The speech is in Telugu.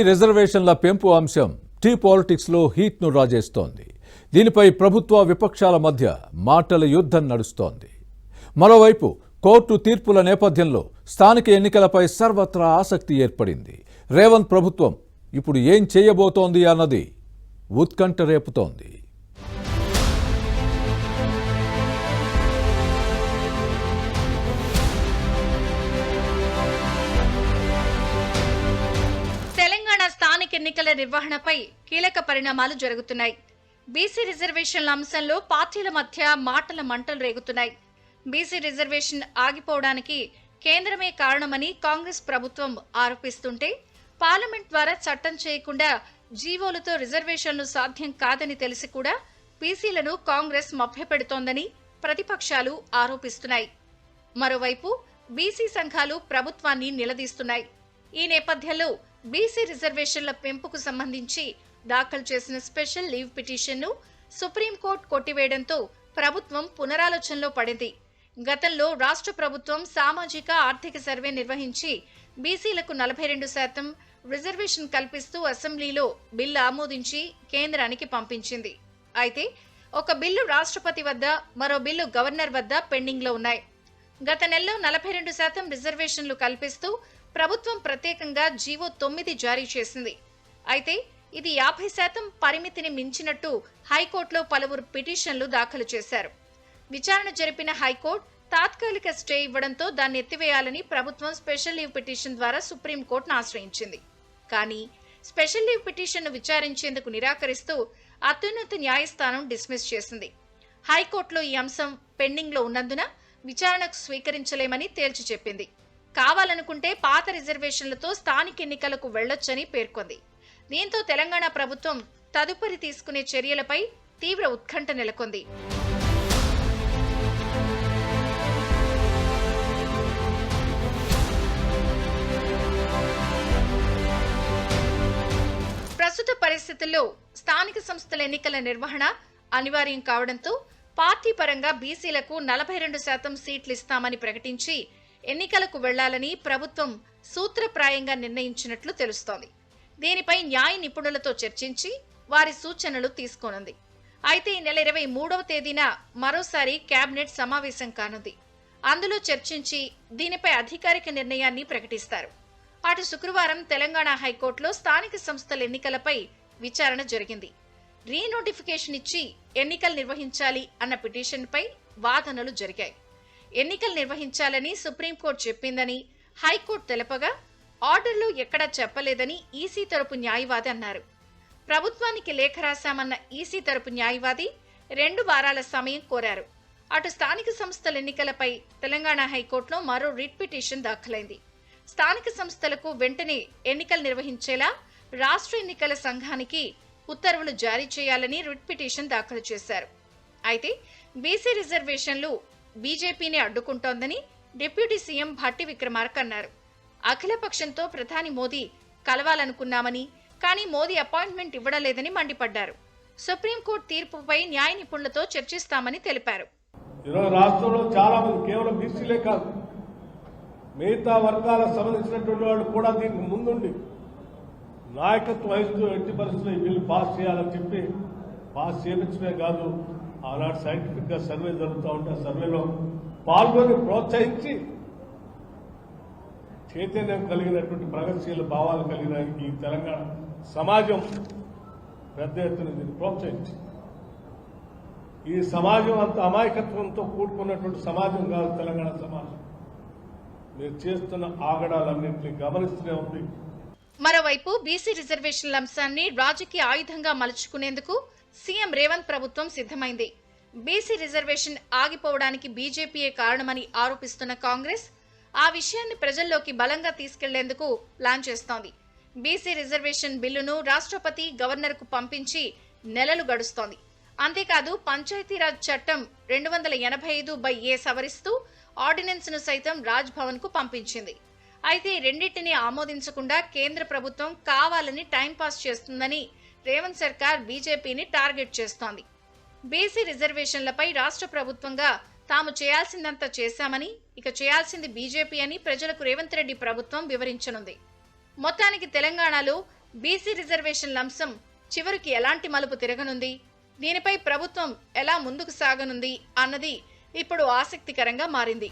రిజర్వేషన్ల పెంపు అంశం టీ పాలిటిక్స్ లో హీట్ ను రాజేస్తోంది. దీనిపై ప్రభుత్వ విపక్షాల మధ్య మాటల యుద్ధం నడుస్తోంది. మరోవైపు కోర్టు తీర్పుల నేపథ్యంలో స్థానిక ఎన్నికలపై సర్వత్రా ఆసక్తి ఏర్పడింది. రేవంత్ ప్రభుత్వం ఇప్పుడు ఏం చేయబోతోంది అన్నది ఉత్కంఠ రేపుతోంది. స్థానిక ఎన్నికల నిర్వహణపై కీలక పరిణామాలు జరుగుతున్నాయి. బీసీ రిజర్వేషన్ల అంశంలో పార్టీల మధ్య మాటల మంటలు రేగుతున్నాయి. బీసీ రిజర్వేషన్ ఆగిపోవడానికి కేంద్రమే కారణమని కాంగ్రెస్ ప్రభుత్వం ఆరోపిస్తుంటే, పార్లమెంట్ ద్వారా చట్టం చేయకుండా జీవోలతో రిజర్వేషన్లు సాధ్యం కాదని తెలిసి కూడా బీసీలను కాంగ్రెస్ మభ్యపెడుతోందని ప్రతిపక్షాలు ఆరోపిస్తున్నాయి. మరోవైపు బీసీ సంఘాలు ప్రభుత్వాన్ని నిలదీస్తున్నాయి. ఈ నేపథ్యంలో బీసీ రిజర్వేషన్ల పెంపుకు సంబంధించి దాఖలు చేసిన స్పెషల్ లీవ్ పిటిషన్ను సుప్రీంకోర్టు కొట్టివేయడంతో ప్రభుత్వం పునరాలోచనలో పడింది. గతంలో రాష్ట్ర ప్రభుత్వం సామాజిక ఆర్థిక సర్వే నిర్వహించి బీసీలకు 42% రిజర్వేషన్ కల్పిస్తూ అసెంబ్లీలో బిల్లు ఆమోదించి కేంద్రానికి పంపించింది. అయితే ఒక బిల్లు రాష్ట్రపతి వద్ద, మరో బిల్లు గవర్నర్ వద్ద పెండింగ్లో ఉన్నాయి. గత నెలలో 42% రిజర్వేషన్లు కల్పిస్తూ ప్రభుత్వం ప్రత్యేకంగా జీవో 9 జారీ చేసింది. అయితే ఇది 50% పరిమితిని మించినట్టు హైకోర్టులో పలువురు పిటిషన్లు దాఖలు చేశారు. విచారణ జరిపిన హైకోర్టు తాత్కాలిక స్టే ఇవ్వడంతో దాన్ని ఎత్తివేయాలని ప్రభుత్వం స్పెషల్ లీవ్ పిటిషన్ ద్వారా సుప్రీంకోర్టును ఆశ్రయించింది. కానీ స్పెషల్ లీవ్ పిటిషన్ను విచారించేందుకు నిరాకరిస్తూ అత్యున్నత న్యాయస్థానం డిస్మిస్ చేసింది. హైకోర్టులో ఈ అంశం పెండింగ్లో ఉన్నందున విచారణకు స్వీకరించలేమని తేల్చి చెప్పింది. కావాలనుకుంటే పాత రిజర్వేషన్లతో స్థానిక ఎన్నికలకు వెళ్లొచ్చని పేర్కొంది. దీంతో తెలంగాణ ప్రభుత్వం తదుపరి తీసుకునే చర్యలపై తీవ్ర ఉత్కంఠ నెలకొంది. ప్రస్తుత పరిస్థితుల్లో స్థానిక సంస్థల ఎన్నికల నిర్వహణ అనివార్యం కావడంతో పార్టీ పరంగా బీసీలకు 42% సీట్లు ఇస్తామని ప్రకటించి ఎన్నికలకు వెళ్లాలని ప్రభుత్వం సూత్రప్రాయంగా నిర్ణయించినట్లు తెలుస్తోంది. దీనిపై న్యాయ నిపుణులతో చర్చించి వారి సూచనలు తీసుకోనుంది. అయితే ఈ నెల 23వ తేదీన మరోసారి కేబినెట్ సమావేశం కానుంది. అందులో చర్చించి దీనిపై అధికారిక నిర్ణయాన్ని ప్రకటిస్తారు. అటు శుక్రవారం తెలంగాణ హైకోర్టులో స్థానిక సంస్థల ఎన్నికలపై విచారణ జరిగింది. రీనోటిఫికేషన్ ఇచ్చి ఎన్నికలు నిర్వహించాలి అన్న పిటిషన్పై వాదనలు జరిగాయి. ఎన్నికలు నిర్వహించాలని సుప్రీంకోర్టు చెప్పిందని హైకోర్టు తెలపగా, ఆర్డర్లో ఎక్కడా చెప్పలేదని ఈసీ తరపు న్యాయవాది అన్నారు. ప్రభుత్వానికి లేఖ రాశామన్న ఈసీ తరపు న్యాయవాది 2 వారాల సమయం కోరారు. అటు స్థానిక సంస్థల ఎన్నికలపై తెలంగాణ హైకోర్టులో మరో రిట్ పిటిషన్ దాఖలైంది. స్థానిక సంస్థలకు వెంటనే ఎన్నికలు నిర్వహించేలా రాష్ట్ర ఎన్నికల సంఘానికి ఉత్తర్వులు జారీ చేయాలని రిట్ పిటిషన్ దాఖలు చేశారు. అయితే బీసీ రిజర్వేషన్లు బీజేపీని అడ్డుకుంటోందని డిప్యూటీ సీఎం భట్టి విక్రమార్క అన్నారు. అఖిలపక్షంతో ప్రధాని మోదీ కలవాలనుకున్నామని, కానీ మోదీ అపాయింట్మెంట్ ఇవ్వడలేదని మండిపడ్డారు. సుప్రీంకోర్టు తీర్పుపై న్యాయ నిపుణులతో చర్చిస్తామని తెలిపారు. ఈరోజు రాష్ట్రంలో చాలా మంది కేవలం బీసీలే కాదు, మిగతా వర్గాలకు సంబంధించినటువంటి వాళ్ళు కూడా దీనికి ముందుండి నాయకత్వం వహిస్తూ ఎట్టి పరిస్థితుల్లో ఈ బిల్లు పాస్ చేయాలని చెప్పి పాస్ చేయించడమే కాదు, ఆనాడు సైంటిఫిక్ గా సర్వే జరుగుతూ ఉంటే ఆ సర్వేలో పాల్గొని ప్రోత్సహించి చైతన్యం కలిగినటువంటి ప్రగతిశీల భావాలు కలిగిన ఈ తెలంగాణ సమాజం పెద్ద ఎత్తున దీన్ని ప్రోత్సహించి, ఈ సమాజం అంత అమాయకత్వంతో కూడుకున్నటువంటి సమాజం కాదు తెలంగాణ సమాజం. మీరు చేస్తున్న ఆగడాలన్నింటినీ గమనిస్తూనే ఉంది. మరోవైపు బీసీ రిజర్వేషన్ల అంశాన్ని రాజకీయ ఆయుధంగా మలుచుకునేందుకు సీఎం రేవంత్ ప్రభుత్వం సిద్ధమైంది. బీసీ రిజర్వేషన్ ఆగిపోవడానికి బీజేపీయే కారణమని ఆరోపిస్తున్న కాంగ్రెస్ ఆ విషయాన్ని ప్రజల్లోకి బలంగా తీసుకెళ్లేందుకు ప్లాన్ చేస్తోంది. బీసీ రిజర్వేషన్ బిల్లును రాష్ట్రపతి, గవర్నర్కు పంపించి నెలలు గడుస్తోంది. అంతేకాదు పంచాయతీరాజ్ చట్టం 285/A సవరిస్తూ ఆర్డినెన్స్ ను సైతం రాజ్ భవన్ కు పంపించింది. అయితే రెండింటినీ ఆమోదించకుండా కేంద్ర ప్రభుత్వం కావాలని టైంపాస్ చేస్తుందని రేవంత్ సర్కార్ బీజేపీని టార్గెట్ చేస్తోంది. బీసీ రిజర్వేషన్లపై రాష్ట్ర ప్రభుత్వంగా తాము చేయాల్సిందంతా చేశామని, ఇక చేయాల్సింది బీజేపీ అని ప్రజలకు రేవంత్ రెడ్డి ప్రభుత్వం వివరించనుంది. మొత్తానికి తెలంగాణలో బీసీ రిజర్వేషన్ల అంశం చివరికి ఎలాంటి మలుపు తిరగనుంది, దీనిపై ప్రభుత్వం ఎలా ముందుకు సాగనుంది అన్నది ఇప్పుడు ఆసక్తికరంగా మారింది.